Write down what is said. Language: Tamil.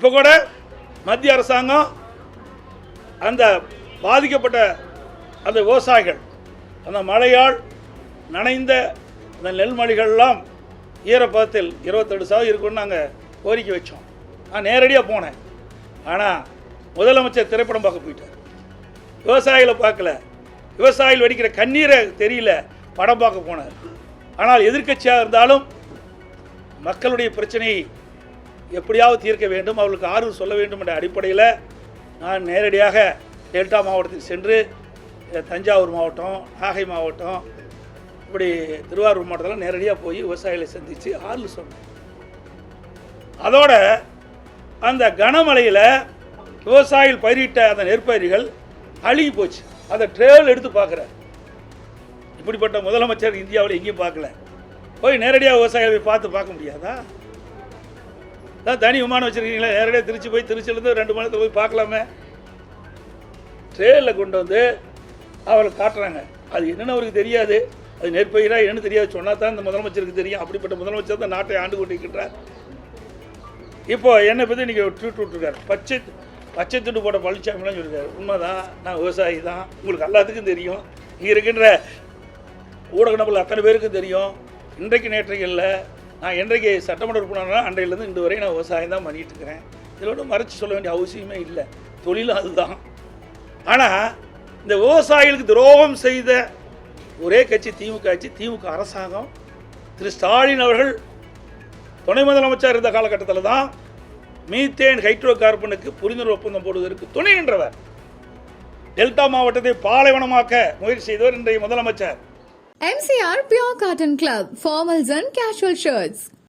இப்போ கூட மத்திய அரசாங்கம் அந்த பாதிக்கப்பட்ட அந்த விவசாயிகள் அந்த மழையால் நனைந்த அந்த நெல்மணிகள்லாம் ஈரப்பதத்தில் 27% இருக்குன்னு நாங்கள் கோரிக்கை வச்சோம். நான் நேரடியாக போனேன். ஆனால் முதலமைச்சர் திரைப்படம் பார்க்க போயிட்டார். விவசாயிகளை பார்க்கல, விவசாயிகள் வெடிக்கிற கண்ணீரை தெரியல, படம் பார்க்க போனார். ஆனால் எதிர்க்கட்சியாக இருந்தாலும் மக்களுடைய பிரச்சனையை எப்படியாவது தீர்க்க வேண்டும், அவர்களுக்கு ஆறுதல் சொல்ல வேண்டும் என்ற அடிப்படையில் நான் நேரடியாக டெல்டா மாவட்டத்துக்கு சென்று தஞ்சாவூர் மாவட்டம், நாகை மாவட்டம், இப்படி திருவாரூர் மாவட்டத்தில் நேரடியாக போய் விவசாயிகளை சந்தித்து ஆறுதல் சொன்னேன். அதோட அந்த கனமழையில் விவசாயிகள் பயிரிட்ட அந்த நெற்பயிர்கள் அழுகி போச்சு. அதை ட்ரெயில் எடுத்து பார்க்குறார். இப்படிப்பட்ட முதலமைச்சர் இந்தியாவில் எங்கேயும் பார்க்கல. போய் நேரடியாக விவசாயிகளை பார்த்து பார்க்க முடியாதா? தான் தனி விமானம் வச்சுருக்கீங்களா? நேரடியாக திருச்சி போய் திருச்சியிலேருந்து 2 மணி நேரத்தில் போய் பார்க்கலாமே. ட்ரெயினில் கொண்டு வந்து அவளுக்கு காட்டுறாங்க. அது என்னென்னு அவருக்கு தெரியாது, அது நெற்பயிராக என்னென்னு தெரியாது. சொன்னால் தான் இந்த முதலமைச்சருக்கு தெரியும். அப்படிப்பட்ட முதலமைச்சர் தான் நாட்டை ஆண்டு கொண்டிருக்கின்றார். இப்போ என்னை பற்றி இன்றைக்கி ட்வீட் விட்டுருக்கார். பச்சை துண்டு போட்ட பழனிசாமிலாம் சொல்லியிருக்காரு. உண்மைதான், நான் விவசாயி தான், உங்களுக்கு எல்லாத்துக்கும் தெரியும், இங்கே இருக்கின்ற ஊடக நபர்கள் அத்தனை பேருக்கும் தெரியும். இன்றைக்கு நேற்றைக்கு இல்லை, நான் என்றைக்கு சட்டமன்ற உறுப்பினர்னா அன்றையிலேருந்து இன்று வரை நான் விவசாயம் தான் பண்ணிகிட்டு இருக்கிறேன். இதோட மறைச்சி சொல்ல வேண்டிய அவசியமே இல்லை, தொழிலும் அதுதான். ஆனால் இந்த விவசாயிகளுக்கு துரோகம் செய்த ஒரே கட்சி திமுக ஆட்சி. திமுக அரசாங்கம் திரு ஸ்டாலின் அவர்கள் துணை முதலமைச்சர் இருந்த காலகட்டத்தில் தான் மீத்தேன் ஹைட்ரோ கார்பனுக்கு புரிந்துணர்வு ஒப்பந்தம் போடுவதற்கு துணை நின்றவர். டெல்டா மாவட்டத்தை பாலைவனமாக்க முயற்சி செய்தவர் இன்றைய முதலமைச்சர். MCR Pure Cotton Club, formals and casual shirts.